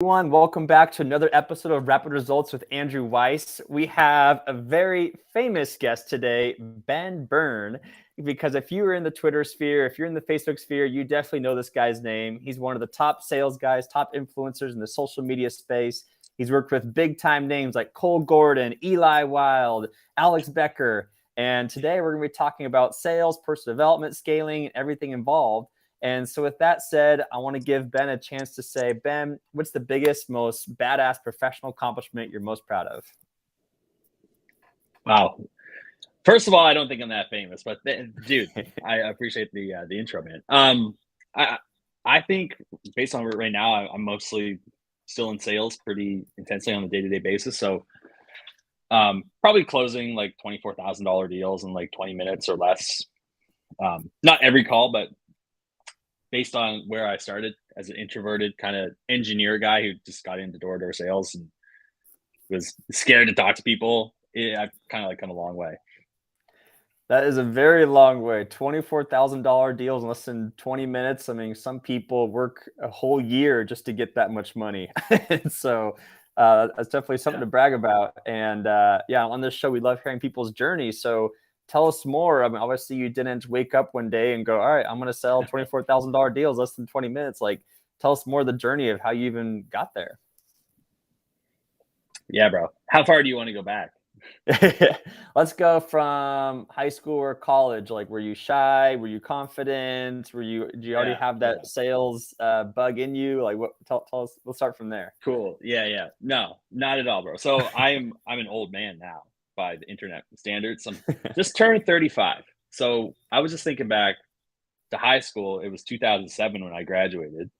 Everyone, welcome back to another episode of Rapid Results with Andrew Weiss. We have a very famous guest today, Ben Byrne, because if you are in the Twitter sphere, if you're in the Facebook sphere, you definitely know this guy's name. He's one of the top sales guys, top influencers in the social media space. He's worked with big time names like Cole Gordon, Eli Wild, Alex Becker. And today we're going to be talking about sales, personal development, scaling, and everything involved. And so with that said, I want to give Ben a chance to say, Ben, what's the biggest, most badass professional accomplishment you're most proud of? Wow. First of all, I don't think I'm that famous, but dude, I appreciate the intro, man. I I think based on right now, I'm mostly still in sales pretty intensely on a day-to-day basis. So probably closing like $24,000 deals in like 20 minutes or less. Not every call, but based on where I started as an introverted kind of engineer guy who just got into door-to-door sales and was scared to talk to people, I've kind of like come a long way. That is a very long way. $24,000 deals in less than 20 minutes. I mean, some people work a whole year just to get that much money. So that's definitely something Yeah. to brag about. And yeah, on this show, we love hearing people's journeys. So tell us more. I mean, obviously, you didn't wake up one day and go, all right, I'm going to sell $24,000 deals less than 20 minutes. Like, tell us more of the journey of how you even got there. Yeah, bro. How far do you want to go back? Let's go from high school or college. Like, were you shy? Were you confident? Do you already Yeah, have that yeah. sales bug in you? Like, what? Tell us. Let's start from there. Cool. Yeah, yeah. No, not at all, bro. So I'm an old man now by the internet standards. I'm just turned 35. So I was just thinking back to high school. It was 2007 when I graduated.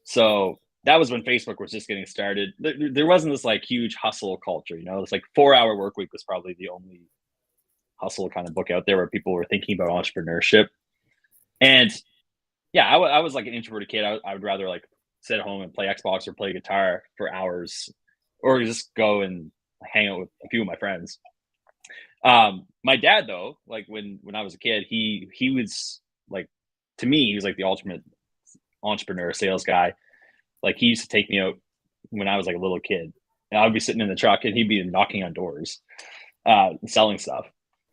So that was when Facebook was just getting started. There wasn't this like huge hustle culture, you know. It's like 4 hour work week was probably the only hustle kind of book out there where people were thinking about entrepreneurship. And yeah, I was like an introverted kid. I would rather like sit at home and play Xbox or play guitar for hours, or just go and hang out with a few of my friends. My dad, though, like when I was a kid, he was like, to me, he was like the ultimate entrepreneur, sales guy. Like he used to take me out when I was like a little kid, and I'd be sitting in the truck, and he'd be knocking on doors, selling stuff,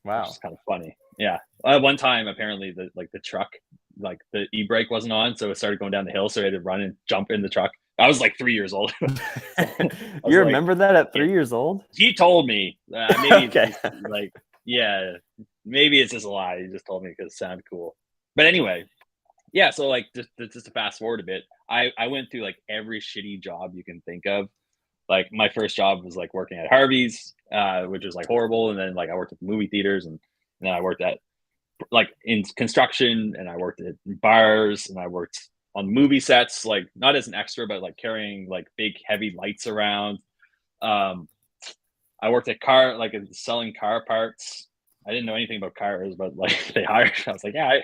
which is Wow. kind of funny. Yeah. One time, apparently, the truck, like the e-brake wasn't on, so it started going down the hill. So I had to run and jump in the truck. I was like 3 years old. So I was You like, remember that at yeah. 3 years old? He told me. Maybe it's Okay. just like, yeah, maybe it's just a lie. He just told me because it sounded cool. But anyway, yeah. So like, just to fast forward a bit, I went through like every shitty job you can think of. Like my first job was like working at Harvey's, which was like horrible, and then like I worked at movie theaters, and then I worked at like in construction, and I worked at bars, and I worked on movie sets, like not as an extra, but like carrying like big heavy lights around. Um, I worked at like selling car parts. I didn't know anything about cars, but like they hired. I was like, yeah,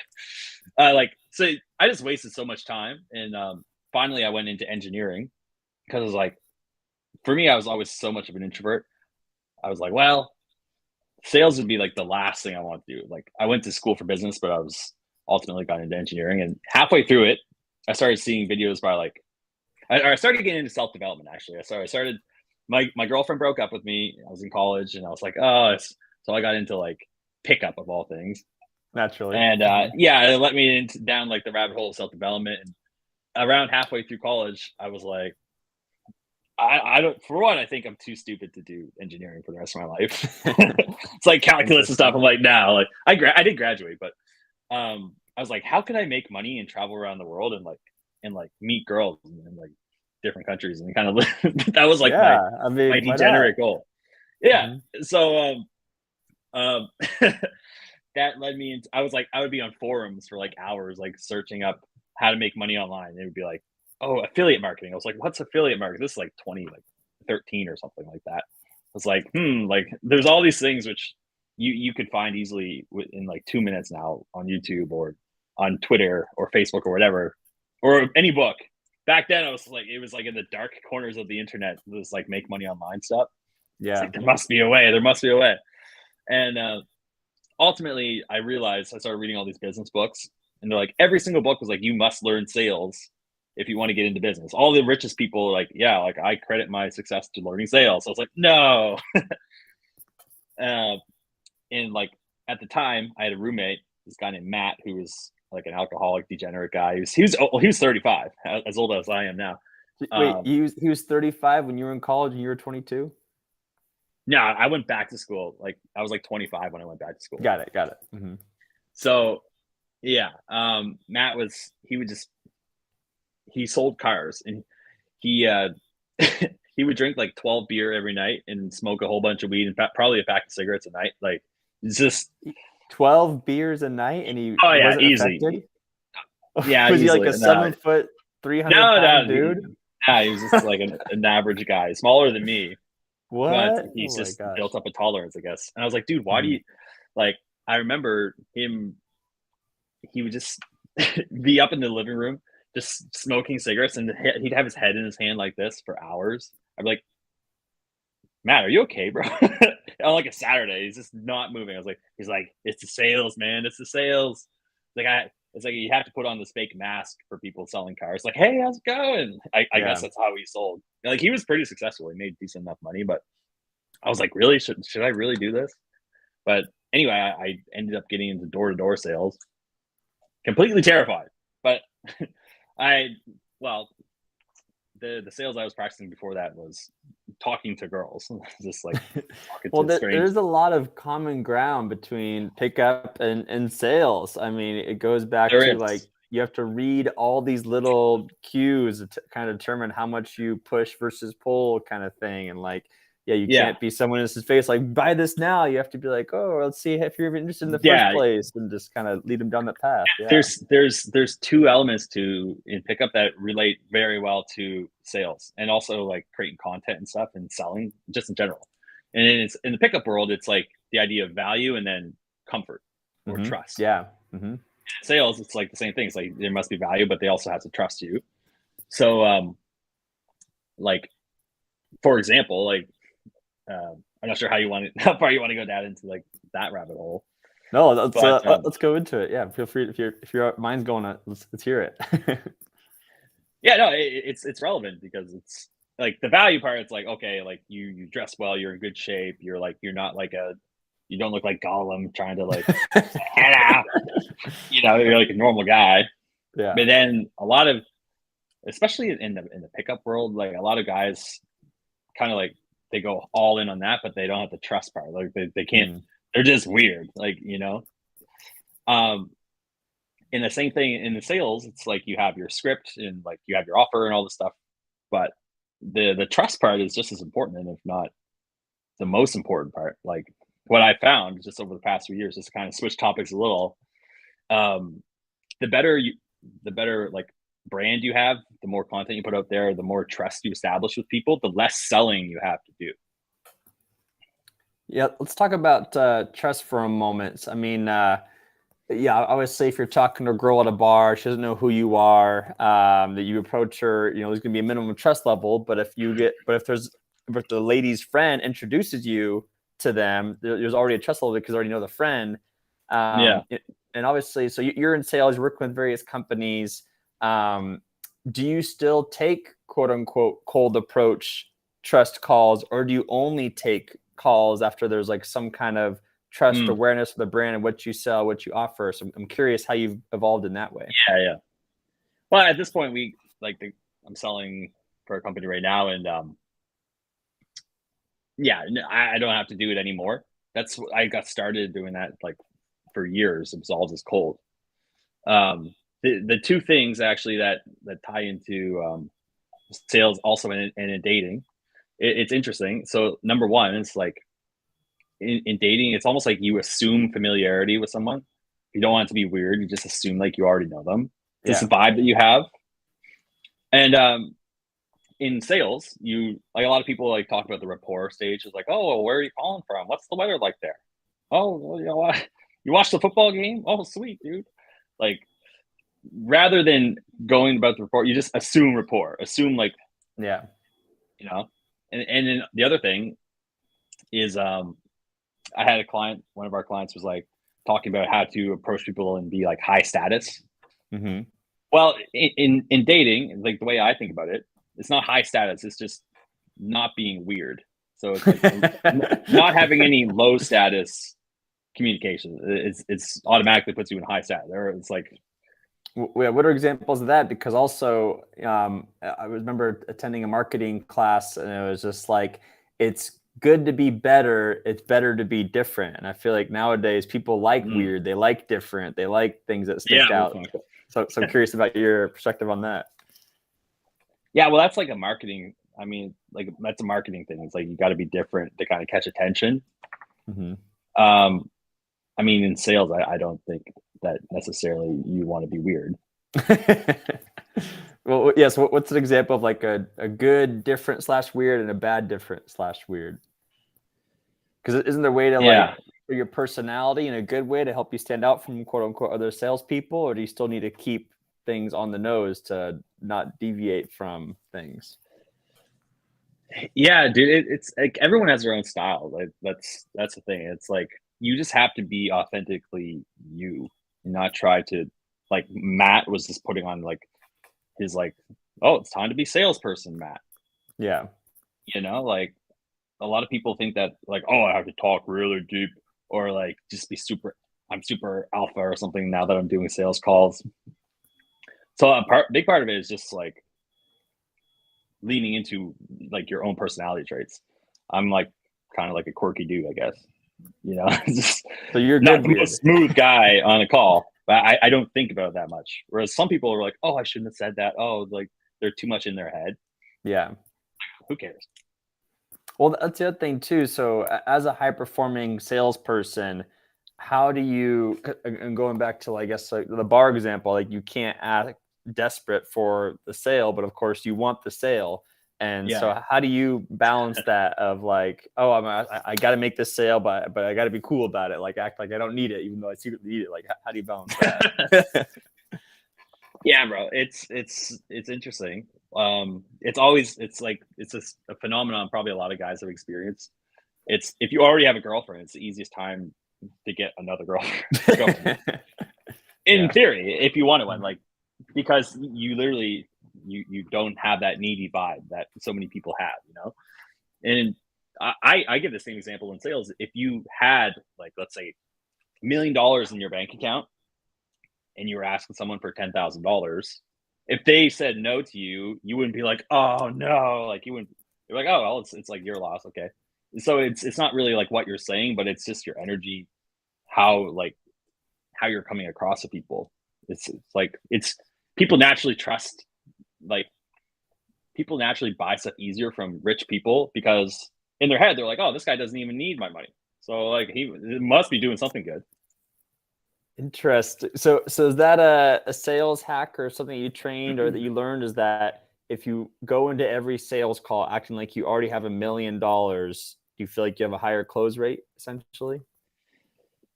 like so. I just wasted so much time, and finally I went into engineering because it was like, for me, I was always so much of an introvert. I was like, well, sales would be like the last thing I want to do. Like I went to school for business, but I was ultimately got into engineering. And halfway through it, I started seeing videos by like I started getting into self development. Actually, I started my girlfriend broke up with me. I was in college, and I was like, oh, so I got into like pickup of all things. Naturally. And yeah, it let me down like the rabbit hole of self development. And around halfway through college, I was like, I don't. For one, I think I'm too stupid to do engineering for the rest of my life. It's like calculus and stuff. Interesting. I'm like, no, like I did graduate, but I was like, how can I make money and travel around the world and like meet girls in like different countries and kind of that was like my Yeah. I my mean, why not? degenerate goal. Yeah. Mhm. So um that led me into, I was like, I would be on forums for like hours, like searching up how to make money online. It would be like, oh, affiliate marketing. I was like, what's affiliate marketing? This is like 2013 or something like that. I was like, like there's all these things which you could find easily in like 2 minutes now on YouTube or on Twitter or Facebook or whatever, or any book. Back then, I was like, it was like in the dark corners of the internet, this like make money online stuff. It's Yeah. like, there must be a way. There must be a way. And ultimately, I realized I started reading all these business books, and they're like, every single book was like, you must learn sales if you want to get into business. All the richest people like, yeah, like I credit my success to learning sales. So I was like, no. uh, and like at the time, I had a roommate, this guy named Matt, who was like an alcoholic, degenerate guy. He was 35, as old as I am now. Wait, he was 35 when you were in college and you were 22? No, I went back to school. Like I was like 25 when I went back to school. Got it. Mm-hmm. So yeah, Matt he sold cars, and he he would drink like 12 beer every night and smoke a whole bunch of weed and probably a pack of cigarettes a night. Like it's just 12 beers a night, and he oh yeah, wasn't easy. affected? Yeah, was he like easily. a 7 foot, 300-pound dude? Yeah, he was just like an average guy, smaller than me. What? But he's Oh my just gosh. built up a tolerance, I guess. And I was like, dude, why do you like? I remember him. He would just be up in the living room, just smoking cigarettes, and he'd have his head in his hand like this for hours. I'd be like, Matt, are you okay, bro? On like a Saturday, he's just not moving. I was like, he's like, it's the sales, man. It's the sales. It's like you have to put on this fake mask for people selling cars. Like, hey, how's it going? I guess that's how he sold. Like, he was pretty successful. He made decent enough money, but I was like, really? Should I really do this? But anyway, I ended up getting into door-to-door sales. Completely terrified. But the sales I was practicing before that was talking to girls, just like talking well, to strangers. There's a lot of common ground between pickup and sales. I mean, it goes back to like you have to read all these little cues to kind of determine how much you push versus pull, kind of thing. And like, you can't be someone else's face like, buy this now. You have to be like, oh, let's see if you're even interested in the first place, and just kind of lead them down that path. Yeah. There's two elements in pickup that relate very well to sales, and also like creating content and stuff and selling just in general. And it's in the pickup world, it's like the idea of value and then comfort or trust. Yeah. Mm-hmm. Sales, it's like the same thing. It's like there must be value, but they also have to trust you. So, like, for example, like, I'm not sure how far you want to go down into like that rabbit hole. No, let's go into it. Yeah, feel free if your mind's going on, let's hear it. Yeah, no, it's relevant because it's like the value part. It's like, okay, like you dress well, you're in good shape, you're not like you don't look like Gollum trying to like head out. You're like a normal guy. Yeah. But then a lot of, especially in the pickup world, like a lot of guys kind of like they go all in on that, but they don't have the trust part. Like they can't. They're just weird, like And the same thing in the sales, it's like you have your script and like you have your offer and all this stuff, but the trust part is just as important, and if not the most important part. Like what I found just over the past few years, just to kind of switch topics a little, the better like brand you have, the more content you put out there, the more trust you establish with people, the less selling you have to do. Yeah, let's talk about trust for a moment. I mean, I always say if you're talking to a girl at a bar, she doesn't know who you are, that you approach her, there's going to be a minimum trust level. But if the lady's friend introduces you to them, there's already a trust level because you already know the friend. And obviously, so you're in sales, you're working with various companies. Do you still take quote unquote cold approach trust calls, or do you only take calls after there's like some kind of trust awareness of the brand and what you sell, what you offer? So I'm curious how you've evolved in that way. Yeah. Well, at this point, I'm selling for a company right now, and I don't have to do it anymore. I got started doing that like for years. It was all just cold. The two things actually that tie into sales also and in dating, it's interesting. So number one, it's like in dating, it's almost like you assume familiarity with someone. You don't want it to be weird. You just assume like you already know them. This vibe that you have. And in sales, like a lot of people like talk about the rapport stage. It's like, oh, well, where are you calling from? What's the weather like there? Oh, well, you know what? You watched the football game? Oh, sweet, dude. Like, rather than going about the rapport, you just assume rapport. Assume like, And then the other thing is, I had a client. One of our clients was like talking about how to approach people and be like high status. Mm-hmm. Well, in dating, like the way I think about it, it's not high status. It's just not being weird. So it's like not having any low status communication. It's automatically puts you in high status. Or it's like, Yeah, what are examples of that? Because also, I remember attending a marketing class, and it was just like, it's good to be better. It's better to be different. And I feel like nowadays people like mm, weird, they like different, they like things that stick yeah, out. So I'm curious about your perspective on that. yeah. Well, that's like a marketing. I mean, like that's a marketing thing. It's like you got to be different to kind of catch attention. Hmm. Um, I mean, in sales, I don't think that necessarily you want to be weird. Well, yes. What's an example of like a good different slash weird and a bad different slash weird? Because isn't there a way to like Yeah. for your personality in a good way to help you stand out from quote unquote other salespeople, or do you still need to keep things on the nose to not deviate from things? Yeah, dude, it's like everyone has their own style. Like that's the thing. It's like you just have to be authentically you, and not try to like Matt was just putting on like his like, oh, it's time to be salesperson, Matt. Yeah. Like a lot of people think that like, oh, I have to talk really deep or like just be super. I'm super alpha or something now that I'm doing sales calls. So big part of it is just like leaning into like your own personality traits. I'm like kind of like a quirky dude, I guess. Just So you're not good the weird. most smooth guy on a call, but I don't think about it that much. Whereas some people are like, oh, I shouldn't have said that. Oh, like they're too much in their head. Yeah. Who cares? Well, that's the other thing too. So as a high performing salesperson, how do you, and going back to, I guess, like the bar example, like you can't act desperate for the sale, but of course you want the sale. And Yeah. so how do you balance that of like, oh, I got to make this sale, but I got to be cool about it. Like act like I don't need it, even though I secretly need it. Like, how do you balance that? Yeah, bro. It's interesting. It's like it's a phenomenon probably a lot of guys have experienced. It's if you already have a girlfriend, it's the easiest time to get another girlfriend. In Yeah. theory, if you wanted one, like because you literally you don't have that needy vibe that so many people have. And I give the same example in sales. If you had like let's say $1 million in your bank account and you were asking someone for $10,000, if they said no to you, you wouldn't be like, oh no, like you wouldn't. You're like, oh well, it's like your loss, okay. So it's not really like what you're saying, but it's just your energy, how like how you're coming across to people. It's like it's people naturally trust like people naturally buy stuff easier from rich people because in their head they're like, oh, this guy doesn't even need my money. So like he must be doing something good. Interesting. So is that a sales hack or something you trained or that you learned? Is that if you go into every sales call acting like you already have $1 million, do you feel like you have a higher close rate essentially?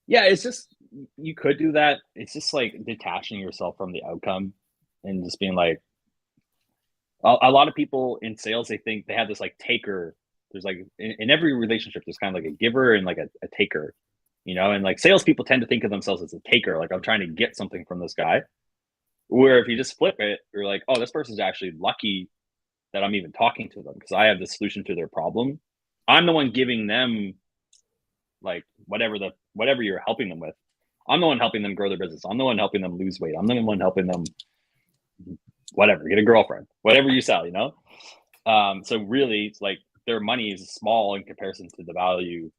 Yeah, it's just you could do that. It's just like detaching yourself from the outcome and just being like a lot of people in sales they think they have this like taker. There's like in every relationship there's kind of like a giver and like a taker, and like salespeople tend to think of themselves as a taker, like I'm trying to get something from this guy. Where if you just flip it, you're like, oh, this person's actually lucky that I'm even talking to them because I have the solution to their problem. I'm the one giving them like whatever you're helping them with. I'm the one helping them grow their business. I'm the one helping them lose weight. I'm the one helping them whatever, get a girlfriend, whatever you sell. So really it's like their money is small in comparison to the value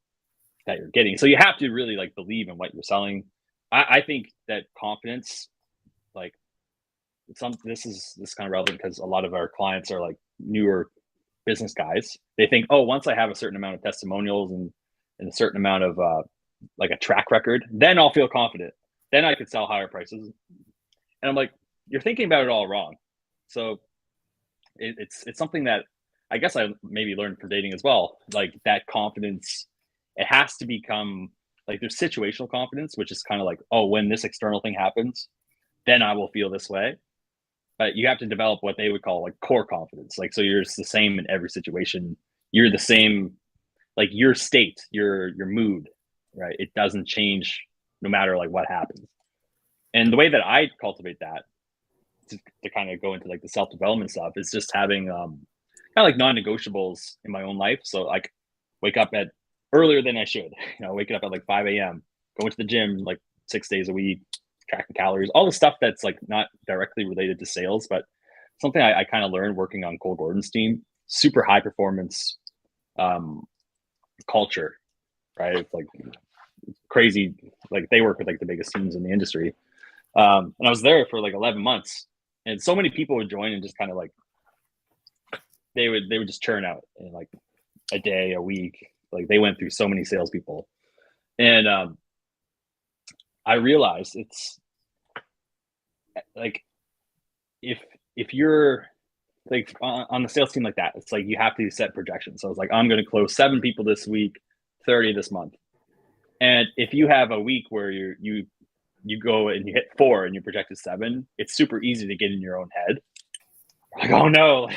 that you're getting. So you have to really like believe in what you're selling. I think that confidence, like this is kind of relevant because a lot of our clients are like newer business guys. They think, oh, once I have a certain amount of testimonials and a certain amount of like a track record, then I'll feel confident. Then I could sell higher prices. And I'm like, you're thinking about it all wrong. So it's something that I guess I maybe learned from dating as well. Like that confidence, it has to become like there's situational confidence, which is kind of like, oh, when this external thing happens, then I will feel this way. But you have to develop what they would call like core confidence. Like so you're just the same in every situation. You're the same, like your state, your mood, right? It doesn't change no matter like what happens. And the way that I cultivate that to kind of go into like the self-development stuff, is just having kind of like non-negotiables in my own life. So like wake up at earlier than I should, waking up at like 5 a.m., going to the gym like 6 days a week, tracking calories, all the stuff that's like not directly related to sales, but something I kind of learned working on Cole Gordon's team. Super high performance culture, right? It's like crazy. Like they work with like the biggest teams in the industry. And I was there for like 11 months, and so many people would join and just kind of like they would just churn out in like a day, a week. Like they went through so many salespeople, and I realized it's like if you're like on the sales team like that, it's like you have to set projections. So it's like I'm going to close 7 people this week, 30 this month, and if you have a week where you go and you hit 4 and you projected 7, it's super easy to get in your own head. Like, oh no,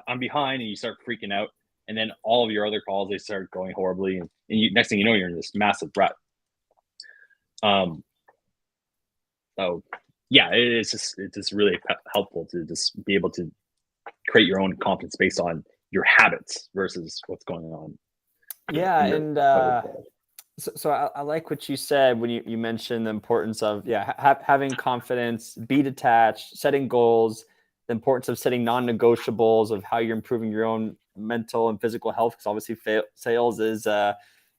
I'm behind, and you start freaking out. And then all of your other calls, they start going horribly. And next thing you know, you're in this massive rut. So yeah, it's just really helpful to just be able to create your own confidence based on your habits versus what's going on. Yeah. And so I like what you said when you mentioned the importance of having confidence, be detached, setting goals, the importance of setting non-negotiables of how you're improving your own mental and physical health. Because obviously sales is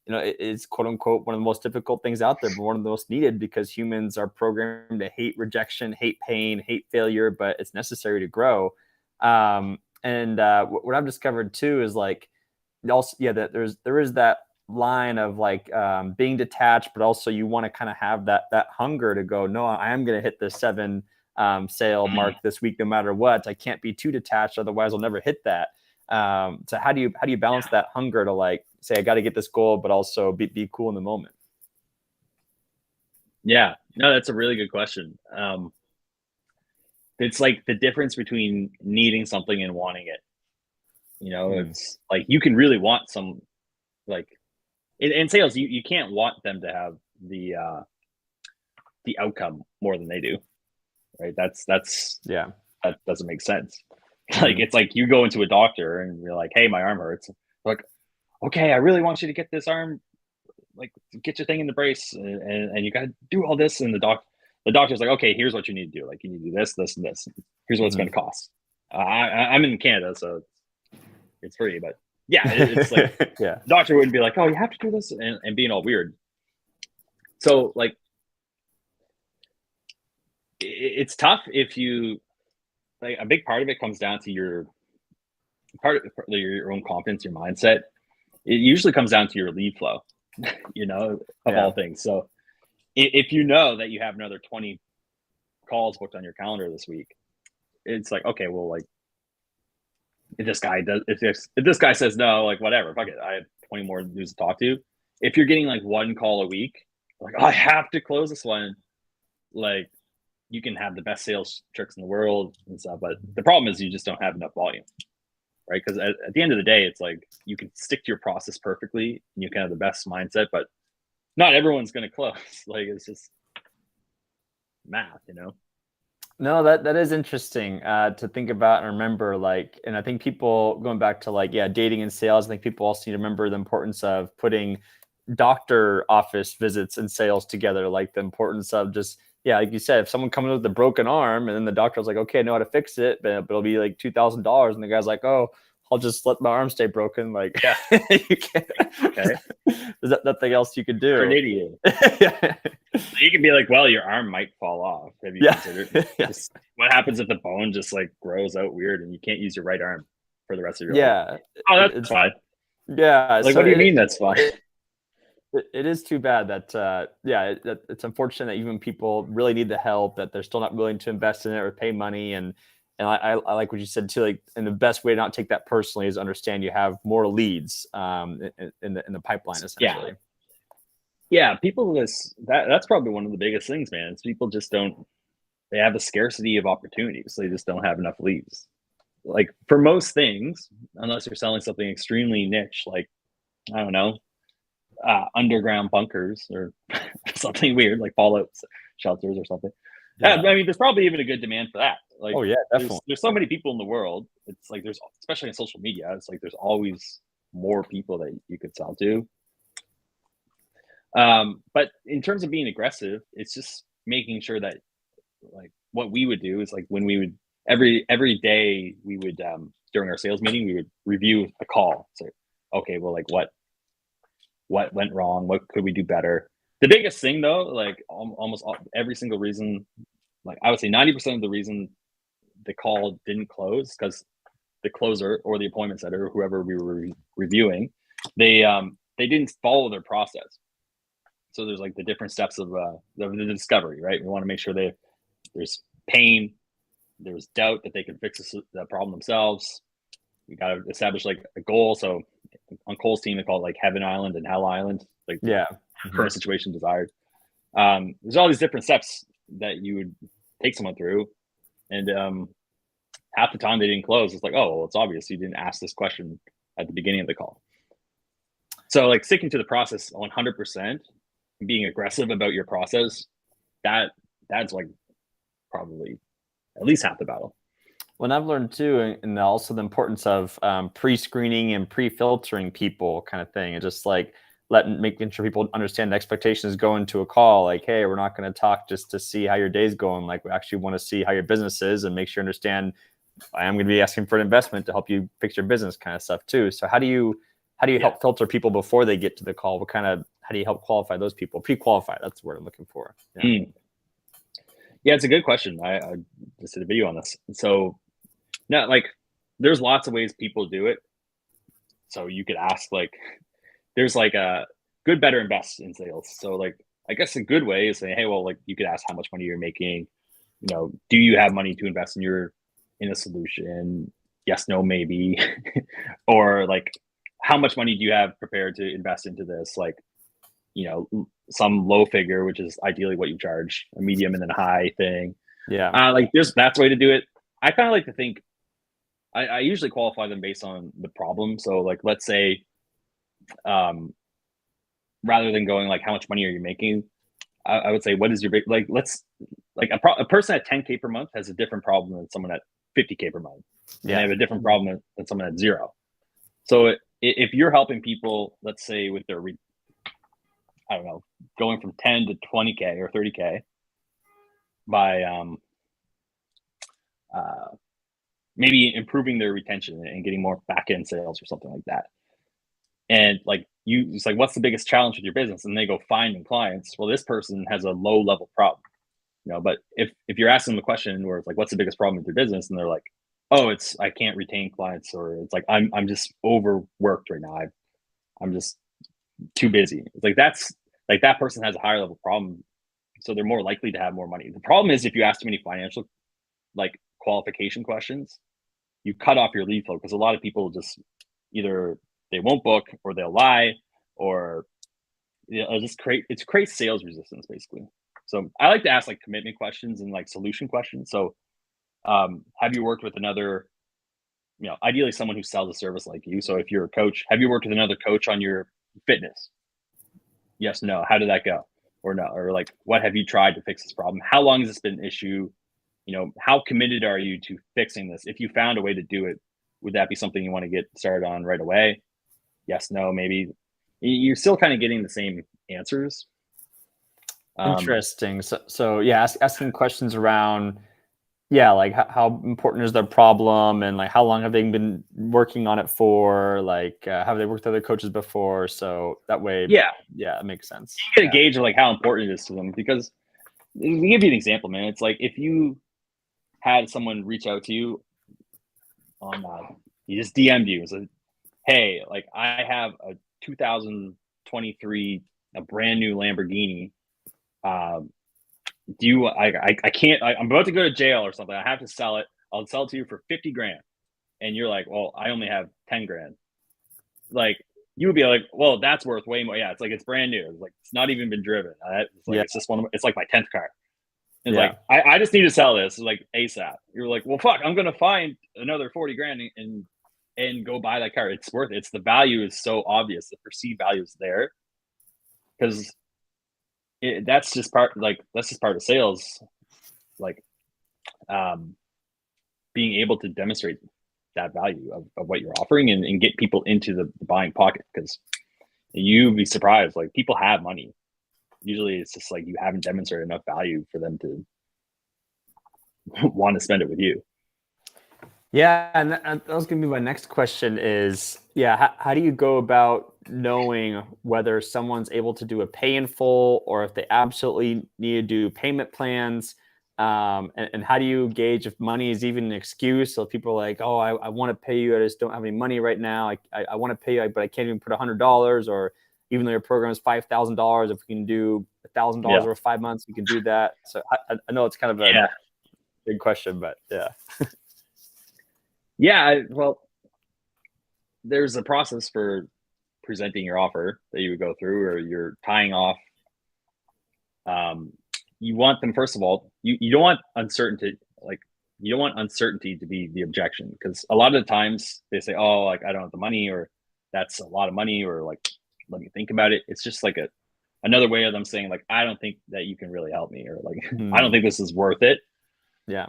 is quote unquote one of the most difficult things out there, but one of the most needed, because humans are programmed to hate rejection, hate pain, hate failure, but it's necessary to grow. And what I've discovered too is like also that there is that line of like being detached, but also you want to kind of have that hunger to go, no, I am going to hit the 7 sale mark this week no matter what. I can't be too detached, otherwise I'll never hit that. So how do you balance that hunger to like say I got to get this goal, but also be cool in the moment? Yeah, no, that's a really good question. It's like the difference between needing something and wanting it. It's like you can really want some, like in sales, you can't want them to have the outcome more than they do, right? That doesn't make sense. Like it's like you go into a doctor and you're like, hey, my arm hurts. Like, okay, I really want you to get this arm, like get your thing in the brace, and you got to do all this. And the doctor's like, okay, here's what you need to do. Like you need to do this, this, and this. Here's what it's going to cost. I'm in Canada, so it's free, but yeah, it's like the doctor wouldn't be like, oh, you have to do this, and being all weird. So like it's tough if you like, a big part of it comes down to your own confidence, your mindset. It usually comes down to your lead flow, of all things. So if you know that you have another 20 calls booked on your calendar this week, it's like, okay, well, like if this guy says no, like whatever, fuck it, I have 20 more dudes to talk to. If you're getting like 1 call a week, like, oh, I have to close this one, like you can have the best sales tricks in the world and stuff, but the problem is you just don't have enough volume, right? Because at the end of the day, it's like you can stick to your process perfectly and you can have the best mindset, but not everyone's going to close. Like it's just math, No, that is interesting to think about and remember. Like, and I think people going back to like, dating and sales, I think people also need to remember the importance of putting doctor office visits and sales together. Like the importance of just, like you said, if someone comes with a broken arm and then the doctor's like, okay, I know how to fix it, but it'll be like $2,000. And the guy's like, oh, I'll just let my arm stay broken. Like, you can't, okay. There's nothing else you could do. You're an idiot. You can be like, well, your arm might fall off. Have you considered what happens if the bone just like grows out weird and you can't use your right arm for the rest of your life? Oh, that's fine. Yeah. Like, so what do you mean that's fine? It is too bad that it's unfortunate that even people really need the help, that they're still not willing to invest in it or pay money. And I like what you said too. Like, and the best way to not take that personally is understand you have more leads in the pipeline, essentially. Yeah, people that's probably one of the biggest things, man. It's people just they have a scarcity of opportunities. They just don't have enough leads. Like for most things, unless you're selling something extremely niche, like I don't know, underground bunkers or something weird like fallout shelters or something. I mean, there's probably even a good demand for that. Like Oh yeah, definitely. there's so many people in the world. It's like there's, especially in social media, it's like there's always more people that you could sell to. But in terms of being aggressive, it's just making sure that, like, what we would do is, like, when we would every day we would, during our sales meeting, we would review a call. So, okay, well, like, what went wrong? What could we do better? The biggest thing, though, like, almost every single reason, like, I would say 90% of the reason the call didn't close, because the closer or the appointment setter or whoever we were reviewing, they didn't follow their process. So there's, like, the different steps of the discovery, right? We want to make sure there's pain, there's doubt that they can fix the problem themselves. We got to establish, like, a goal. So on Cole's team, they call it, like, Heaven Island and Hell Island, like, Yeah. current situation, desired. There's all these different steps that you would take someone through, and half the time they didn't close. It's like, oh, well, it's obvious you didn't ask this question at the beginning of the call. So, like, sticking to the process 100%, being aggressive about your process, that's like probably at least half the battle. Well, I've learned too, and also the importance of pre-screening and pre-filtering people, kind of thing, and just like making sure people understand the expectations going to a call. Like, hey, we're not going to talk just to see how your day's going. Like, we actually want to see how your business is and make sure you understand. I am going to be asking for an investment to help you fix your business, kind of stuff too. So, how do you help filter people before they get to the call? How do you help qualify those people? Pre-qualify. That's the word I'm looking for. Yeah. Yeah, it's a good question. I just did a video on this. So, no, like, there's lots of ways people do it. So you could ask, like, there's, like, a good, better, and best in sales. So, like, I guess a good way is saying, hey, well, like, you could ask how much money you're making. Do you have money to invest in a solution? Yes, no, maybe. Or, like, how much money do you have prepared to invest into this? Like, some low figure, which is ideally what you charge, a medium and then a high thing. Yeah. Like, that's a way to do it. I kind of like to think, I usually qualify them based on the problem. So, like, let's say, rather than going, like, how much money are you making, I would say, what is your big, like, a person at 10K per month has a different problem than someone at 50K per month. And they have a different problem than someone at 0. So if you're helping people, let's say, with their, I don't know, going from 10 to 20K or 30K by maybe improving their retention and getting more back end sales or something like that. And, like, it's like, what's the biggest challenge with your business? And they go finding clients. Well, this person has a low level problem, but if you're asking them a question where it's like, what's the biggest problem with your business? And they're like, oh, it's, I can't retain clients, or it's like, I'm just overworked right now. I'm just too busy. It's like, that's like, that person has a higher level problem. So they're more likely to have more money. The problem is, if you ask too many financial, like, qualification questions, you cut off your lead flow, because a lot of people just either they won't book, or they'll lie, or just create sales resistance, basically. So I like to ask, like, commitment questions and, like, solution questions. So, have you worked with another, ideally someone who sells a service like you? So if you're a coach, have you worked with another coach on your fitness? Yes, no. How did that go? Or no, or, like, what have you tried to fix this problem? How long has this been an issue? How committed are you to fixing this? If you found a way to do it, would that be something you want to get started on right away? Yes, no, maybe. You're still kind of getting the same answers. Interesting. So yeah, asking questions around, yeah, like how important is their problem, and like how long have they been working on it for? Like, have they worked with other coaches before? So that way, Yeah, yeah, it makes sense. you get a gauge of, like, how important it is to them. Because, let me give you an example, man. It's like, if you had someone reach out to you on, he just DM'd you and said, hey, like, I have a 2023, a brand new Lamborghini. Do you, I can't, I'm about to go to jail or something. I have to sell it. I'll sell it to you for 50 grand. And you're like, well, I only have 10 grand. Like, you would be like, well, that's worth way more. Yeah. It's like, it's brand new. It's like, it's not even been driven. It's like, Yeah. it's just it's like my 10th car. It's Yeah. like, I just need to sell this, like, ASAP. You're like, well, fuck, I'm going to find another 40 grand and go buy that car. It's worth it. It's, the value is so obvious. The perceived value is there, because that's just part of sales. Like, being able to demonstrate that value of what you're offering and get people into the buying pocket, because you'd be surprised. Like, people have money. Usually it's just like you haven't demonstrated enough value for them to want to spend it with you. Yeah, and that was going to be my next question is, how do you go about knowing whether someone's able to do a pay in full or if they absolutely need to do payment plans? And how do you gauge if money is even an excuse? So people are like, oh, I want to pay you, I just don't have any money right now. I want to pay you, but I can't even put $100, or even though your program is $5,000, if we can do $1,000 over 5 months, we can do that. So I know it's kind of a big question, but yeah. Yeah, well, there's a process for presenting your offer that you would go through, or you're tying off. You want them, first of all, you don't want uncertainty. Like, you don't want uncertainty to be the objection, because a lot of the times they say, oh, like, I don't have the money, or that's a lot of money, or like, let me think about it. It's just like another way of them saying, like, I don't think that you can really help me, or like, I don't think this is worth it. Yeah.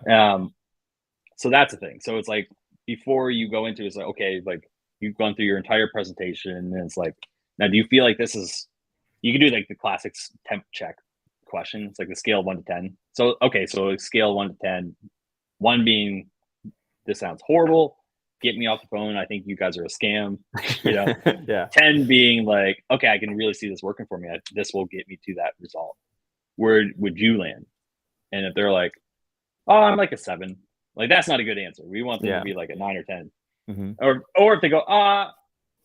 So that's the thing. So it's like, before you go into it, it's like, okay, like, you've gone through your entire presentation, and it's like, now, do you feel like this is, you can do like the classic temp check question. It's like the scale of 1 to 10. So, okay, so scale 1 to 10, 1 being, this sounds horrible, get me off the phone, I think you guys are a scam, you know. Yeah. 10 being like, okay, I can really see this working for me, this will get me to that result. Where would you land? And if they're like, oh, I'm like a 7, like, that's not a good answer. We want them to be like a 9 or 10. Or if they go,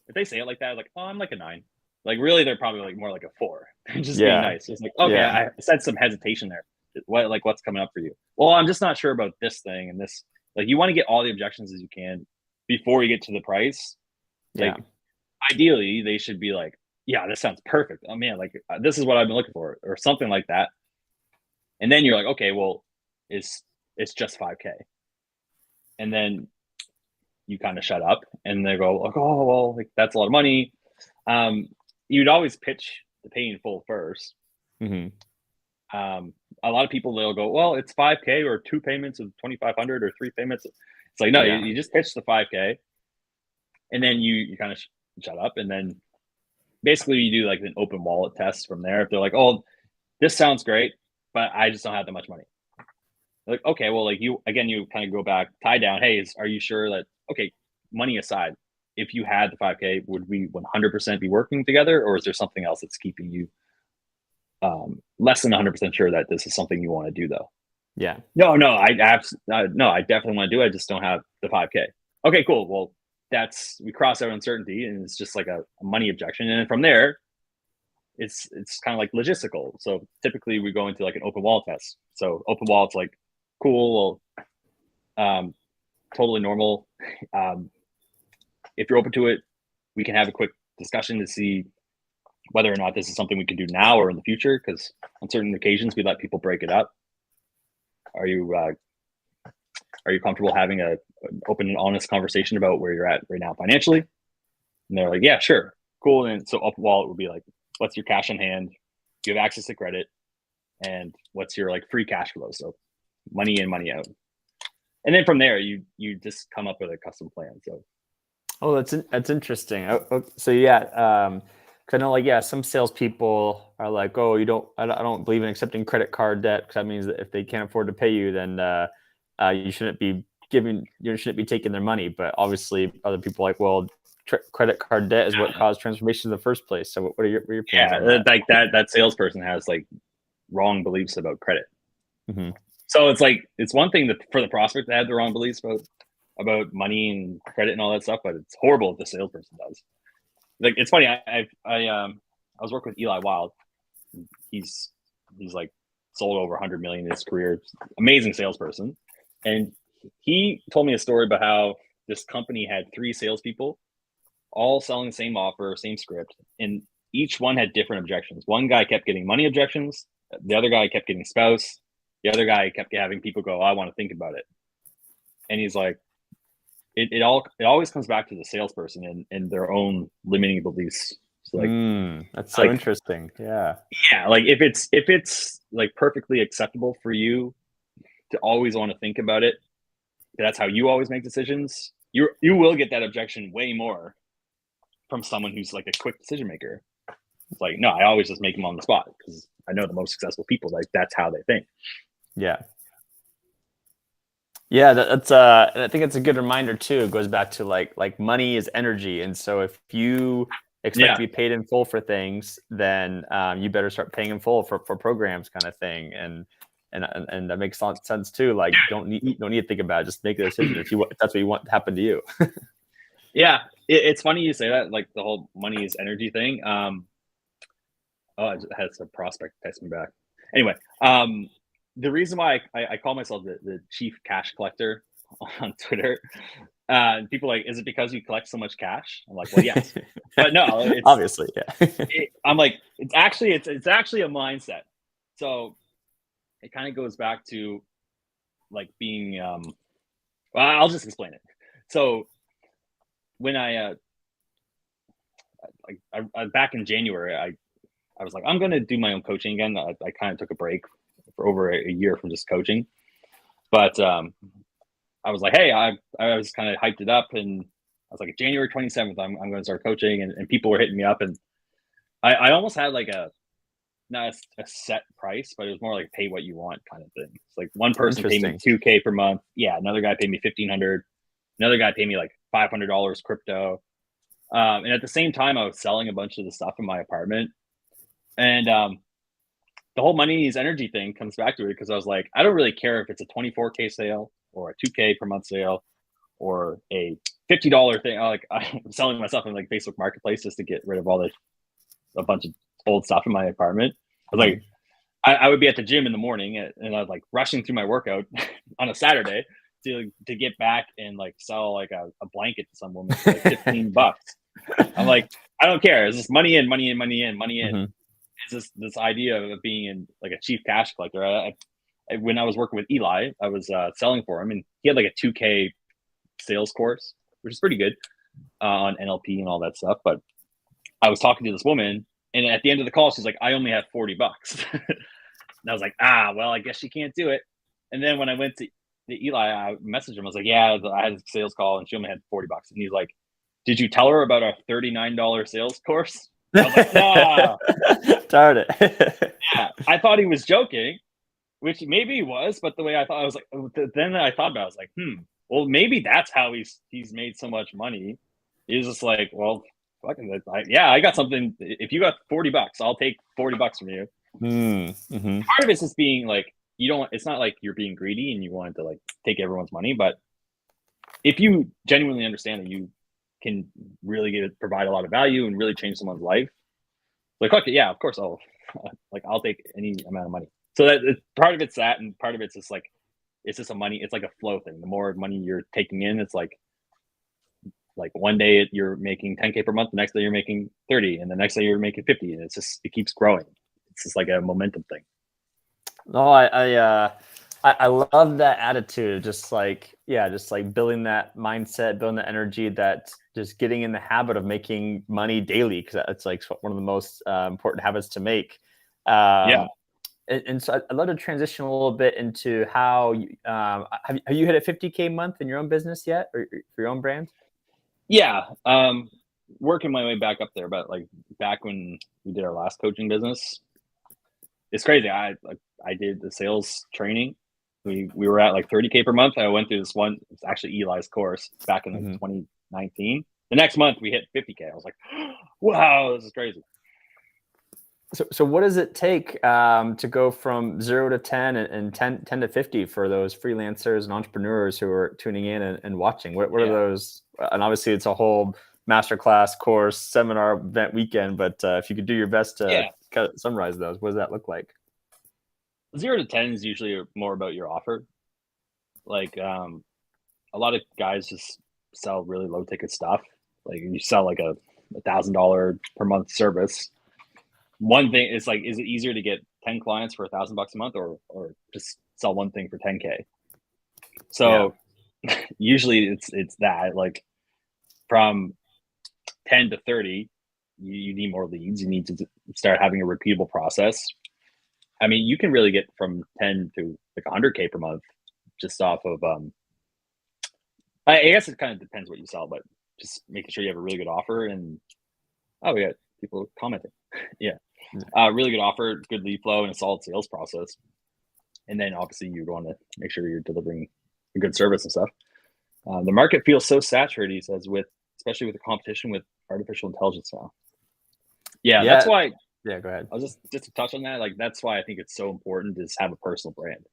if they say it like that, like, oh, I'm like a 9, like, really, they're probably like more like a 4. Just being nice. It's like, okay, I said some hesitation there. What's coming up for you? Well, I'm just not sure about this thing and this. Like, you want to get all the objections as you can before you get to the price. Like, ideally, they should be like, yeah, this sounds perfect. Oh man, like, this is what I've been looking for, or something like that. And then you're like, okay, well, it's just 5K. And then you kind of shut up, and they go like, oh, well, like, that's a lot of money. You'd always pitch the pay in full first. A lot of people, they'll go, well, it's 5K or 2 payments of 2,500 or 3 payments. It's like, no, you just pitch the 5K, and then you kind of shut up, and then basically you do like an open wallet test from there. If they're like, oh, this sounds great, but I just don't have that much money. Like, okay, well, like, you kind of go back, tie down. Hey, are you sure that, okay, money aside, if you had the 5K, would we 100% be working together, or is there something else that's keeping you less than 100% sure that this is something you want to do, though? Yeah. No, I definitely want to do it. I just don't have the 5K. Okay, cool. Well, we cross out uncertainty, and it's just like a money objection. And then from there, it's kind of like logistical. So typically we go into like an open wallet test. So open wallet's like, cool, well, totally normal. If you're open to it, we can have a quick discussion to see whether or not this is something we can do now or in the future, because on certain occasions we let people break it up. Are you comfortable having an open and honest conversation about where you're at right now financially? And they're like, yeah, sure, cool. And so open wallet would be like, what's your cash on hand? Do you have access to credit? And what's your like free cash flow? So money in, money out. And then from there, you just come up with a custom plan. So, oh, that's interesting. So yeah, because I know, like, some salespeople are like, oh, I don't believe in accepting credit card debt, because that means that if they can't afford to pay you, then you shouldn't be taking their money. But obviously, other people are like, well, credit card debt is what caused transformation in the first place. So what are your plans on that? Like that salesperson has like wrong beliefs about credit. So it's like, it's one thing for the prospect to have the wrong beliefs about money and credit and all that stuff, but it's horrible if the salesperson does. Like, it's funny. I was working with Eli Wild. He's like sold over 100 million in his career. Amazing salesperson. And he told me a story about how this company had 3 salespeople, all selling the same offer, same script, and each one had different objections. One guy kept getting money objections. The other guy kept getting spouse. The other guy kept having people go, I want to think about it. And he's like, it always comes back to the salesperson and their own limiting beliefs. So like, that's so interesting. Yeah. Like, if it's like perfectly acceptable for you to always want to think about it, that's how you always make decisions, you will get that objection way more from someone who's like a quick decision maker. It's like, no, I always just make them on the spot because I know the most successful people, like that's how they think. Yeah. Yeah, that's and I think it's a good reminder too. It goes back to like money is energy, and so if you expect Yeah. to be paid in full for things, then you better start paying in full for programs, kind of thing. And that makes sense too. Like, don't need to think about it. Just make a decision if that's what you want to happen to you. Yeah. It's funny you say that, like the whole money is energy thing. Oh, I just had some prospect text me back. Anyway, the reason why I call myself the chief cash collector on Twitter, people are like, is it because you collect so much cash? I'm like, well, yes, but no, Obviously, yeah. I'm like, it's actually a mindset. So it kind of goes back to like being, well, I'll just explain it. So when back in January, I was like, I'm going to do my own coaching again. I kind of took a break for over a year from just coaching, but I was like, hey, I was kind of hyped it up, and I was like, January 27th, I'm going to start coaching, and people were hitting me up, and I almost had like not a set price, but it was more like pay what you want kind of thing. It's like one person paid me $2,000 per month. Yeah, another guy paid me $1,500. Another guy paid me like $500 crypto. And at the same time, I was selling a bunch of the stuff in my apartment. And the whole money is energy thing comes back to it because I was like, I don't really care if it's a 24K sale or a 2K per month sale or a $50 thing. Like I'm selling myself in like Facebook Marketplace just to get rid of a bunch of old stuff in my apartment. I was like, I would be at the gym in the morning and I was like rushing through my workout on a Saturday to get back and like sell like a blanket to some woman for like $15. I'm like, I don't care. It's just money in, money in, money in, money in. Mm-hmm. It's this idea of being in like a chief cash collector. When I was working with Eli, I was selling for him, and he had like a 2K sales course, which is pretty good on NLP and all that stuff. But I was talking to this woman, and at the end of the call, she's like, "I only have $40." And I was like, well, I guess she can't do it. And then when I went to Eli, I messaged him. I was like, yeah, I had a sales call, and she only had $40. And he's like, did you tell her about our $39 sales course? I was like, no. Darn it. Yeah, I thought he was joking, which maybe he was, but the way I thought, I was like, then I thought about it, I was like, well, maybe that's how he's made so much money. He's just like, well, fucking, I got something. If you got $40, I'll take $40 from you. Mm-hmm. Part of it's just being like, it's not like you're being greedy and you want to like take everyone's money, but if you genuinely understand that you can really provide a lot of value and really change someone's life, like, okay, yeah, of course I'll take any amount of money. So that part of it's that, and part of it's just like, it's just it's like a flow thing. The more money you're taking in, it's like one day you're making 10K per month, the next day you're making 30, and the next day you're making 50, and it keeps growing. It's just like a momentum thing. No, I love that attitude. Just like building that mindset, building the energy, that just getting in the habit of making money daily, because that's like one of the most important habits to make. Yeah. And so I'd love to transition a little bit into how you, have you hit a 50K month in your own business yet, or for your own brand? Yeah. Working my way back up there, but like back when we did our last coaching business, it's crazy. I did the sales training. We were at like 30K per month. I went through this one, it's actually Eli's course back in like 2019. The next month we hit 50K. I was like, wow, this is crazy. So what does it take to go from 0 to 10 and 10 to 50 for those freelancers and entrepreneurs who are tuning in and watching? What are those? And obviously it's a whole masterclass, course, seminar, event, weekend, but if you could do your best to summarize those, what does that look like? 0 to 10 is usually more about your offer. Like a lot of guys just sell really low ticket stuff. Like you sell like a $1,000 per month service. One thing is like, is it easier to get 10 clients for $1,000 a month, or just sell one thing for 10K? So usually it's that, like from 10 to 30, you need more leads. You need to start having a repeatable process. I mean, you can really get from 10 to like 100K per month just off of I guess it kind of depends what you sell, but just making sure you have a really good offer. And we got people commenting. Yeah, really good offer, good lead flow, and a solid sales process. And then obviously you want to make sure you're delivering a good service and stuff. The market feels so saturated, he says, especially with the competition with artificial intelligence now. Yeah, that's why. Yeah, go ahead. I was just to touch on that. Like, that's why I think it's so important to have a personal brand,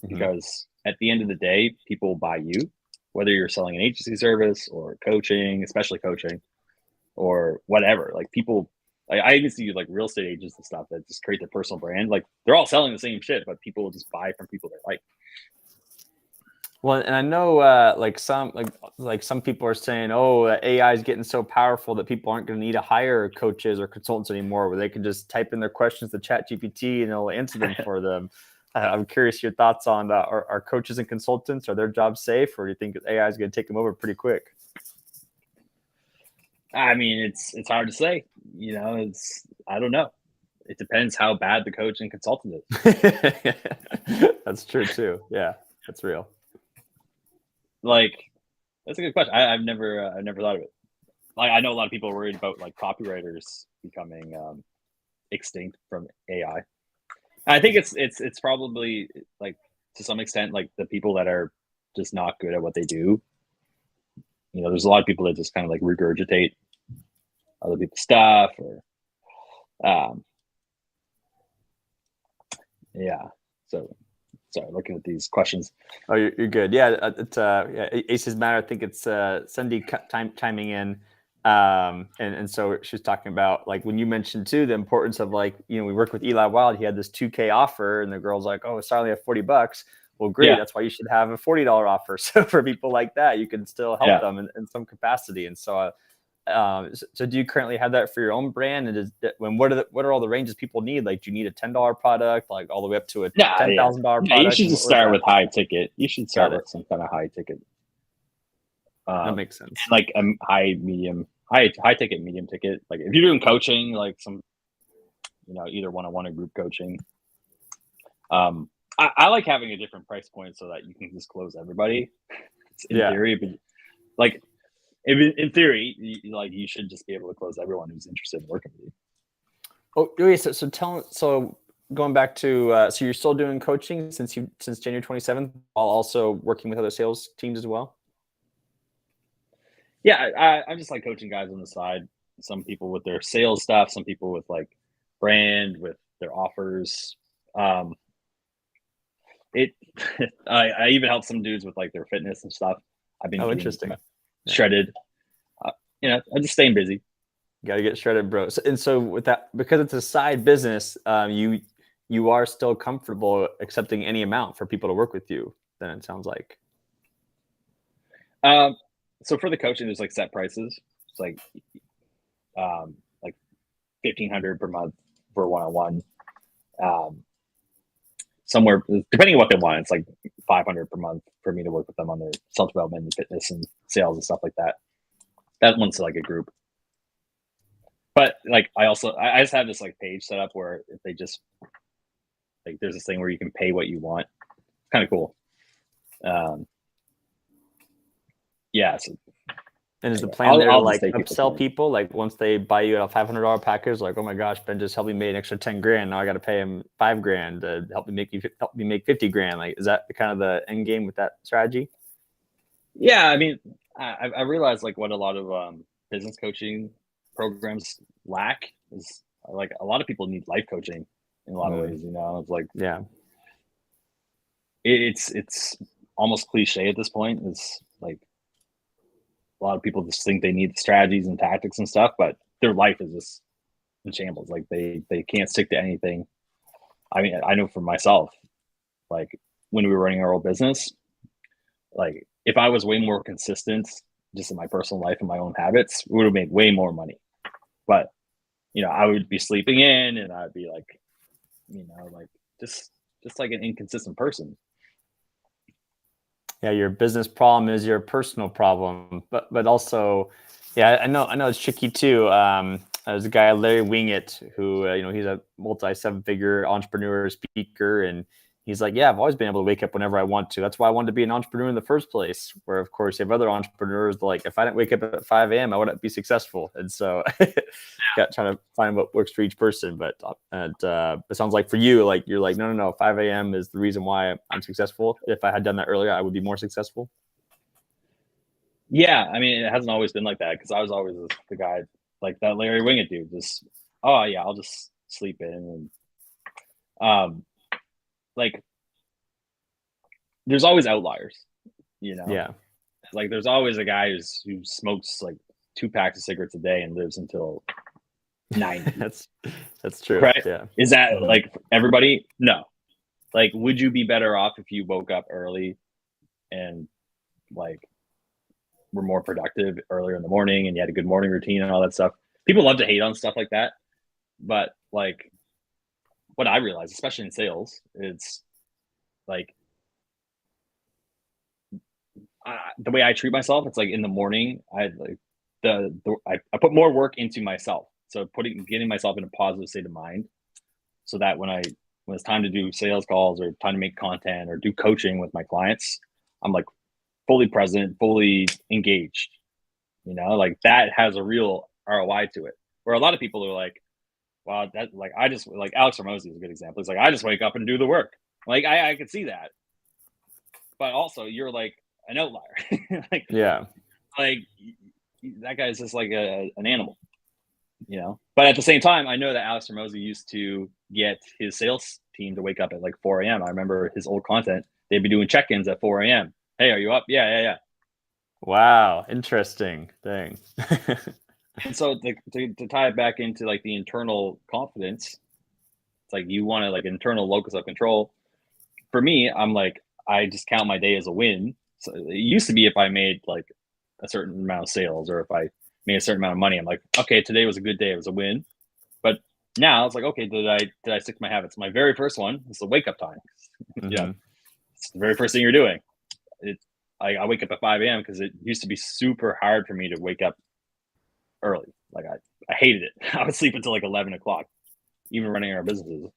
because at the end of the day, people will buy you, whether you're selling an agency service or coaching, especially coaching, or whatever. Like, people, like, I even see like real estate agents and stuff that just create their personal brand. Like, they're all selling the same shit, but people will just buy from people they like. Well, and I know like some people are saying, oh, AI is getting so powerful that people aren't going to need to hire coaches or consultants anymore, where they can just type in their questions to ChatGPT and it'll answer them for them. I'm curious your thoughts on are coaches and consultants, are their jobs safe, or do you think AI is going to take them over pretty quick? I mean, it's hard to say. I don't know. It depends how bad the coach and consultant is. That's true too. Yeah, that's real. Like, that's a good question. I've never thought of it. Like, I know a lot of people are worried about like copywriters becoming extinct from AI. I think it's probably, like, to some extent, like, the people that are just not good at what they do. There's a lot of people that just kind of like regurgitate other people's stuff, or yeah. So sorry, looking at these questions. Oh, you're good. Yeah, it's Aces Matter. I think it's Cindy chiming in. And so she was talking about, like, when you mentioned too the importance of, like, we worked with Eli Wild. He had this $2K offer, and the girl's like, "Oh, sorry, I only have $40." Well, great. Yeah. That's why you should have a $40 offer. So for people like that, you can still help them in some capacity. And so, so do you currently have that for your own brand? And what are all the ranges people need? Like, do you need a $10 product, like all the way up to a $10,000 product? You should just start with high ticket. You should start with some kind of high ticket. That makes sense. Like a high ticket, medium ticket. Like, if you're doing coaching, like some, either one-on-one or group coaching. I like having a different price point so that you can just close everybody. In theory, but like, in theory, you should just be able to close everyone who's interested in working with you. Oh, wait, so going back to, so you're still doing coaching since January 27th, while also working with other sales teams as well? Yeah, I just like coaching guys on the side. Some people with their sales stuff, some people with like brand, with their offers. I even help some dudes with like their fitness and stuff. I've been interesting. Shredded. I'm just staying busy. Got to get shredded, bro. So with that, because it's a side business, you are still comfortable accepting any amount for people to work with you, then it sounds like. So for the coaching, there's like set prices. It's like $1,500 per month for one-on-one. Somewhere, depending on what they want, it's like $500 per month for me to work with them on their self-development and fitness and sales and stuff like that. That one's like a group. But like, I just have this like page set up where if they just, like, there's this thing where you can pay what you want. It's kind of cool. Yeah. So, and is the plan there to like upsell people? Like, once they buy you a $500 package, like, oh my gosh, Ben just helped me make an extra 10 grand. Now I got to pay him $5,000 to help me make 50 grand. Like, is that kind of the end game with that strategy? Yeah. I mean, I realized like what a lot of business coaching programs lack is, like, a lot of people need life coaching in a lot of ways. It's like, yeah, it's almost cliche at this point. It's like, a lot of people just think they need the strategies and tactics and stuff, but their life is just in shambles. Like, they can't stick to anything. I mean, I know for myself, like, when we were running our old business, like, if I was way more consistent just in my personal life and my own habits, we would have made way more money. But, I would be sleeping in, and I'd be like, like just like an inconsistent person. Yeah, your business problem is your personal problem, but also, yeah, I know it's tricky too. There's a guy, Larry Winget, who he's a multi-7-figure entrepreneur, speaker, and he's like, yeah, I've always been able to wake up whenever I want to. That's why I wanted to be an entrepreneur in the first place. Where, of course, you have other entrepreneurs like, if I didn't wake up at 5 a.m., I wouldn't be successful. And so, got trying to find what works for each person. But it sounds like for you, like you're like, no, 5 a.m. is the reason why I'm successful. If I had done that earlier, I would be more successful. Yeah, I mean, it hasn't always been like that because I was always the guy like that Larry Wingett dude. Just, oh yeah, I'll just sleep in. And like there's always outliers, you know. Yeah. Like there's always a guy who smokes like 2 packs of cigarettes a day and lives until 90. That's true. Right? Yeah. Is that like everybody? No. Like, would you be better off if you woke up early and like were more productive earlier in the morning and you had a good morning routine and all that stuff? People love to hate on stuff like that, but like what I realize, especially in sales, it's like the way I treat myself. It's like in the morning, I put more work into myself. So getting myself in a positive state of mind, so that when it's time to do sales calls or time to make content or do coaching with my clients, I'm like fully present, fully engaged. You know, like that has a real ROI to it. Where a lot of people are like, wow, that like I just like Alex Hormozy is a good example. He's like, I just wake up and do the work. Like I could see that. But also you're like an outlier. like that guy's just like an animal, you know. But at the same time, I know that Alex Hormozy used to get his sales team to wake up at like 4 a.m. I remember his old content, they'd be doing check-ins at 4 a.m. Hey, are you up? Yeah. Wow, interesting thing. And so to tie it back into like the internal confidence, it's like you want to like internal locus of control. For me, I'm like, I just count my day as a win. So it used to be if I made like a certain amount of sales or if I made a certain amount of money, I'm like, okay, today was a good day. It was a win. But now it's like, okay, did I stick to my habits? My very first one is the wake up time. Mm-hmm. Yeah, it's the very first thing you're doing. I wake up at 5 a.m. because it used to be super hard for me to wake up early. Like I hated it. I would sleep until like 11 o'clock, even running our businesses.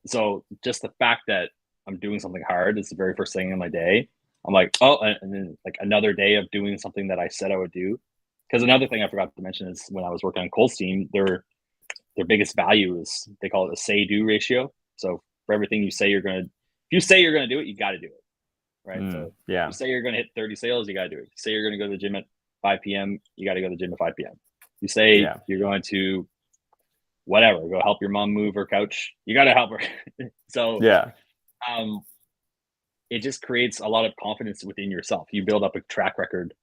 So just the fact that I'm doing something hard is the very first thing in my day. I'm like, oh, and then like another day of doing something that I said I would do. Because another thing I forgot to mention is when I was working on Cold Steam, their biggest value is they call it a say-do ratio. So for everything you say you're gonna, if you say you're gonna do it, you got to do it, right? So yeah, you say you're gonna hit 30 sales, you got to do it. You say you're gonna go to the gym at 5 p.m., you got to go to the gym at 5 p.m. You say you're going to whatever, go help your mom move her couch, you got to help her. So it just creates a lot of confidence within yourself. You build up a track record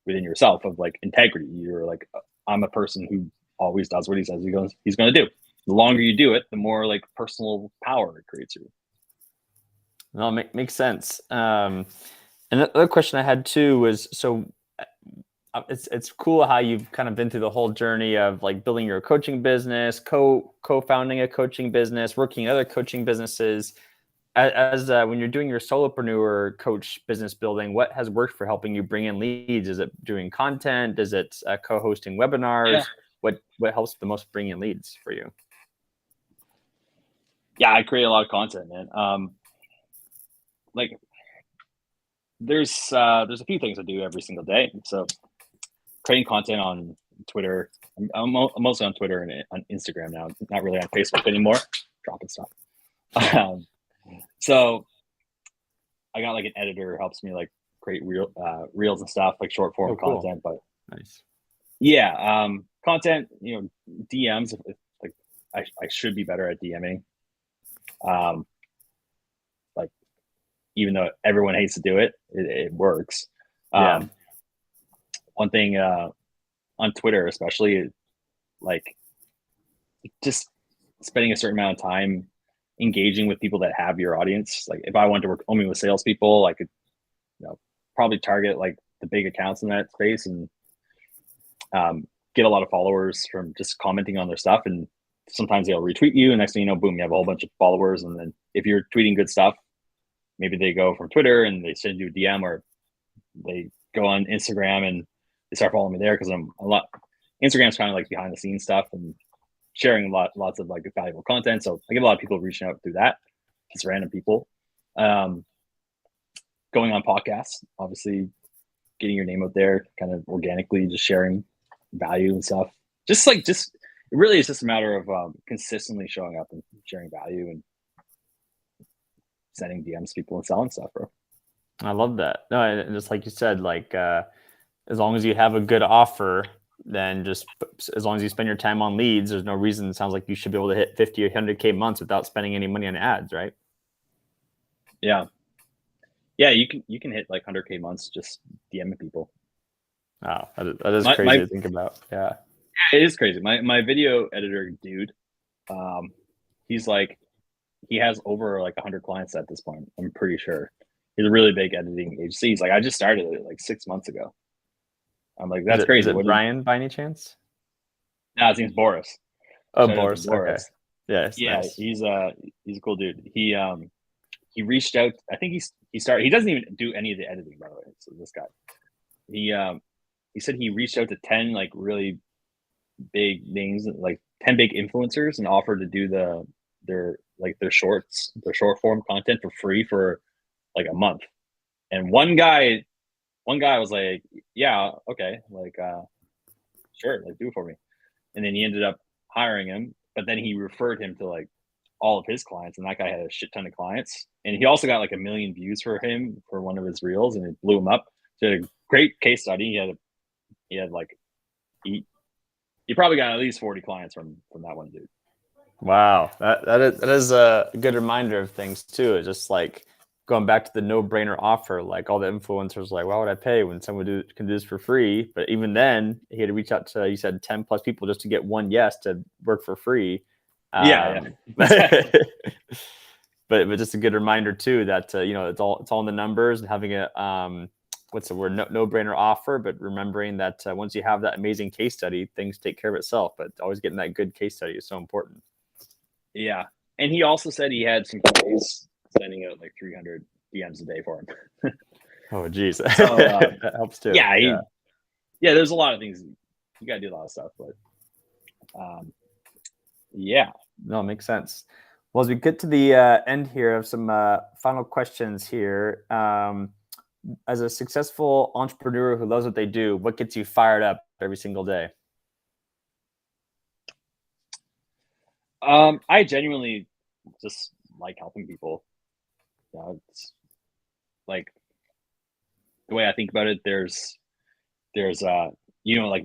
within yourself of like integrity. You're like, I'm a person who always does what he says he's going to do. The longer you do it, the more like personal power it creates you. No, makes sense. And another question I had too was, so it's cool how you've kind of been through the whole journey of like building your coaching business, co-founding a coaching business, working in other coaching businesses. As when you're doing your solopreneur coach business building, what has worked for helping you bring in leads? Is it doing content? Is it co-hosting webinars? Yeah. What helps the most bring in leads for you? Yeah, I create a lot of content, man. Like there's a few things I do every single day. So creating content on Twitter. I'm mostly on Twitter and on Instagram now. Not really on Facebook anymore. Dropping stuff. So I got like an editor who helps me like create reels and stuff, like short form content. But nice. Yeah, content. You know, DMs. Like I should be better at DMing. Like even though everyone hates to do it, it works. One thing on Twitter, especially, like just spending a certain amount of time engaging with people that have your audience. Like if I wanted to work only with salespeople, I could, probably target like the big accounts in that space and get a lot of followers from just commenting on their stuff. And sometimes they'll retweet you, and next thing you know, boom, you have a whole bunch of followers. And then if you're tweeting good stuff, maybe they go from Twitter and they send you a DM, or they go on Instagram and they start following me there because I'm a lot. Instagram's kind of like behind the scenes stuff and sharing lots of like valuable content. So I get a lot of people reaching out through that. just random people. Um, Going on podcasts, obviously getting your name out there, kind of organically, just sharing value and stuff. Just it really is just a matter of consistently showing up and sharing value and sending DMs to people and selling stuff, bro. I love that. No, and just like you said, like as long as you have a good offer, then just as long as you spend your time on leads, there's no reason. It sounds like you should be able to hit 50 or 100K months without spending any money on ads, right? Yeah, yeah, you can hit like 100K months just DMing people. Wow, that is My, crazy my to think about. Yeah. it is crazy. My video editor dude, um, he's like he has over like 100 clients at this point. I'm pretty sure. He's a really big editing agency. He's like, I just started it like 6 months ago. I'm like, Is that's it is crazy. it What did? Brian by any chance? Nah, his name's Boris. Oh, Shout out to Boris. Okay. Boris. Yes, Yeah, nice. he's a cool dude. He reached out. I think he started. He doesn't even do any of the editing, by the way. So this guy, he said he reached out to 10 like really big names, like 10 big influencers, and offered to do their shorts, their short form content for free for like a month. And one guy was like, yeah, okay, like sure, like do it for me. And then he ended up hiring him, but then he referred him to like all of his clients, and that guy had a shit ton of clients. And he also got like 1 million views for him for one of his reels, and it blew him up. So a great case study. He had like he probably got at least 40 clients from that one dude. Wow, that is a good reminder of things too. It's just like going back to the no-brainer offer. Like all the influencers, like, why would I pay when someone can do this for free? But even then, he had to reach out to, you said, 10 plus people just to get one yes to work for free. Yeah, But but just a good reminder too that it's all in the numbers, and having a what's the word, no-brainer offer, but remembering that once you have that amazing case study, things take care of itself. But always getting that good case study is so important. yeah. And he also said he had some guys sending out like 300 DMs a day for him. Oh, geez. So That helps too. yeah, Yeah. yeah. There's a lot of things you got to do a lot of stuff, but yeah. No, it makes sense. Well, as we get to the end here of some final questions here, as a successful entrepreneur who loves what they do, what gets you fired up every single day? I genuinely just like helping people. It's like the way I think about it. There's like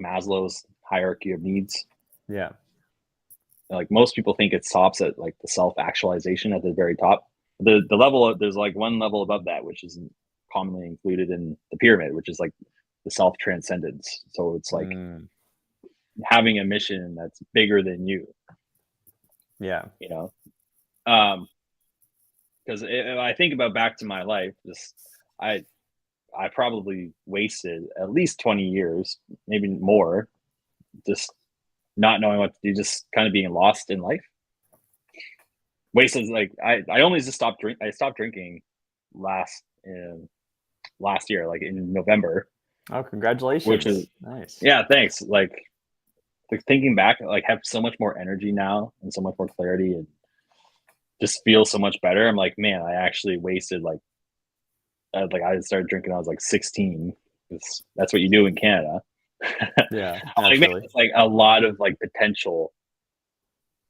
Maslow's hierarchy of needs. Yeah. Like most people think it stops at like the self-actualization at the very top. The level there's like one level above that, which isn't commonly included in the pyramid, which is like the self-transcendence. So it's like having a mission that's bigger than you. Yeah. Because if I think about back to my life, I I probably wasted at least 20 years, maybe more, just not knowing what to do, just kind of being lost in life. Wasted like I only just stopped I stopped drinking last year, like in November. Oh, congratulations. Which is nice. Yeah, thanks. Like thinking back, like have so much more energy now and so much more clarity and just feel so much better. I'm like, man, I actually wasted I started drinking when I was like 16. That's what you do in Canada. Yeah, Like, man, naturally. it's like a lot of like potential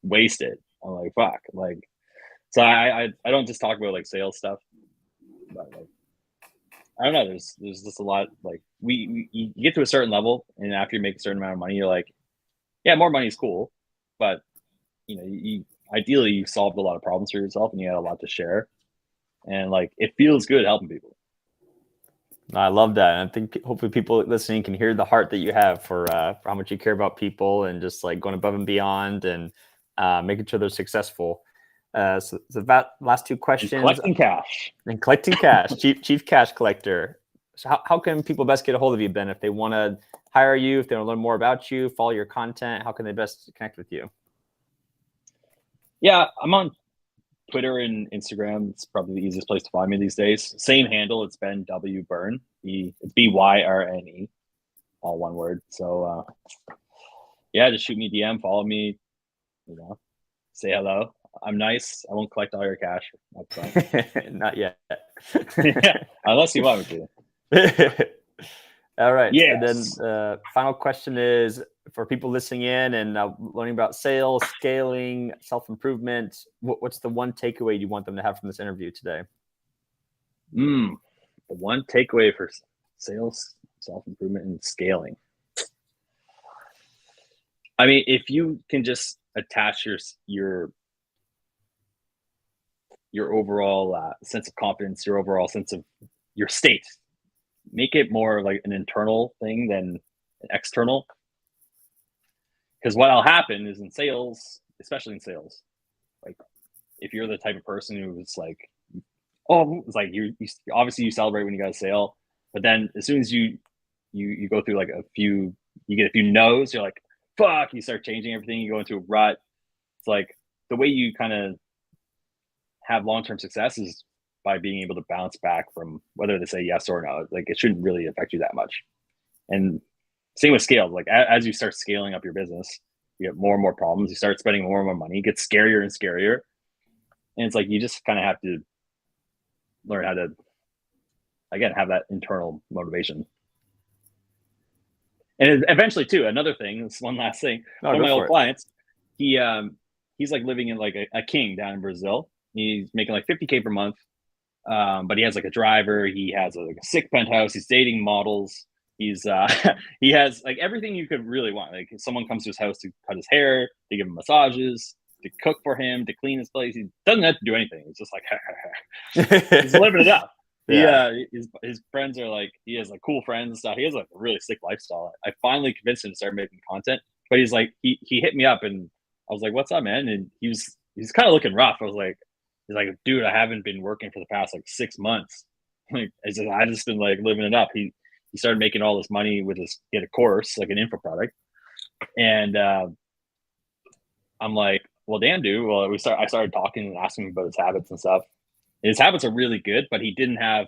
wasted. I'm like, fuck. Like, so I don't just talk about like sales stuff, but like I don't know. There's just a lot. Like you get to a certain level, and after you make a certain amount of money, you're like, yeah, more money is cool, but you ideally you solved a lot of problems for yourself, and you had a lot to share, and like it feels good helping people. I love that. And I think hopefully people listening can hear the heart that you have for how much you care about people and just like going above and beyond and making sure they're successful. So that last two questions. And collecting cash. And collecting cash, chief cash collector. So how can people best get a hold of you, Ben, if they want to hire you, if they want to learn more about you, follow your content? How can they best connect with you? Yeah, I'm on Twitter and Instagram. It's probably the easiest place to find me these days. Same handle. It's Ben W. Byrne. It's Byrne, all one word. So yeah, just shoot me a DM, follow me, say hello. I'm nice. I won't collect all your cash up front. Not yet. Yeah, unless you want me to. All right. And then Yes. final question is for people listening in and learning about sales, scaling, self-improvement. What's the one takeaway you want them to have from this interview today? The one takeaway for sales, self-improvement, and scaling. I mean, if you can just attach your overall sense of confidence, your overall sense of your state, make it more like an internal thing than an external. Because what'll happen is in sales, especially in sales, like if you're the type of person who's like, oh, it's like you obviously you celebrate when you got a sale, but then as soon as you go through like you get a few no's, you're like, fuck, you start changing everything, you go into a rut. It's like the way you kind of have long-term success is by being able to bounce back from whether they say yes or no. Like it shouldn't really affect you that much. And same with scale. Like as you start scaling up your business, you get more and more problems. You start spending more and more money. It gets scarier and scarier. And it's like you just kind of have to learn how to, again, have that internal motivation. And eventually, too, another thing. This one last thing. One of my old clients, he's like living in like a king down in Brazil. He's making like $50K per month, but he has like a driver. He has like a sick penthouse. He's dating models. He's he has like everything you could really want. Like if someone comes to his house to cut his hair, to give him massages, to cook for him, to clean his place. He doesn't have to do anything. It's just like he's living it up. Yeah, his friends are like, he has like cool friends and stuff. He has like a really sick lifestyle. I finally convinced him to start making content, but he's like, he hit me up and I was like, "What's up, man?" And he's kind of looking rough. I was like, he's like, "Dude, I haven't been working for the past like 6 months. Like, I just been like living it up." He started making all this money with he had a course, like an info product, and I'm like, "Well, damn, dude." Well, I started talking and asking him about his habits and stuff. His habits are really good, but he didn't have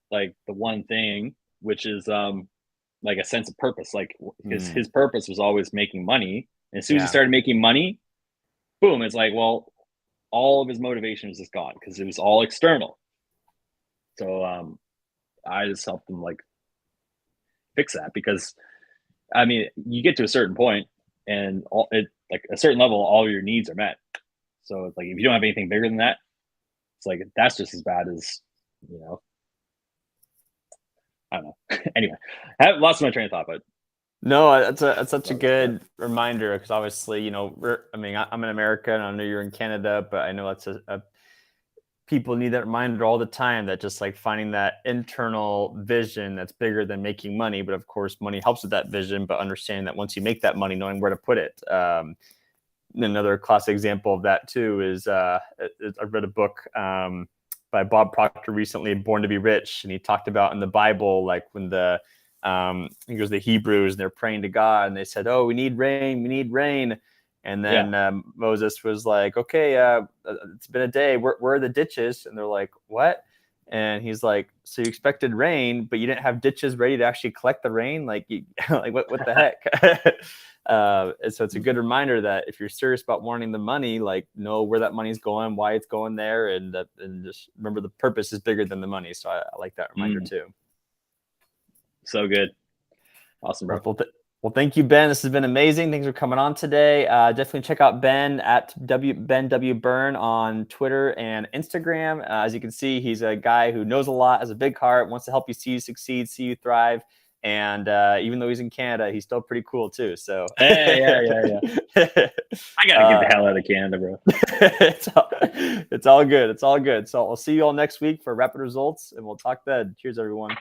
like the one thing, which is like a sense of purpose. Like his purpose was always making money. And as soon as he started making money, boom, it's like, well, all of his motivation was just gone because it was all external. So I just helped him like fix that, because I mean, you get to a certain point and like a certain level, all your needs are met. So it's like if you don't have anything bigger than that, it's like that's just as bad as, you know, I don't know. Anyway, I have lost my train of thought, but no, that's such a good reminder, because obviously, you know, I'm in America and I know you're in Canada, but I know that's people need that reminder all the time, that just like finding that internal vision that's bigger than making money. But of course, money helps with that vision, but understanding that once you make that money, knowing where to put it. Another classic example of that too is I read a book by Bob Proctor recently, Born to be Rich, and he talked about in the Bible, like when the Hebrews and they're praying to God and they said, "Oh, we need rain," and then Moses was like, "Okay, it's been a day. Where are the ditches?" And they're like, "What?" And he's like, "So you expected rain, but you didn't have ditches ready to actually collect the rain? Like, like what the heck?" And so it's a good reminder that if you're serious about wanting the money, like know where that money's going, why it's going there, and just remember the purpose is bigger than the money. So I like that reminder too. So good. Awesome, bro. Well, thank you, Ben. This has been amazing. Thanks for coming on today. Definitely check out Ben at Ben Byrne on Twitter and Instagram. As you can see, he's a guy who knows a lot, has a big heart, wants to help you see you succeed, see you thrive. And even though he's in Canada, he's still pretty cool too. So yeah. I gotta get the hell out of Canada, bro. It's all good. It's all good. So I'll see you all next week for Rapid Results, and we'll talk then. Cheers, everyone.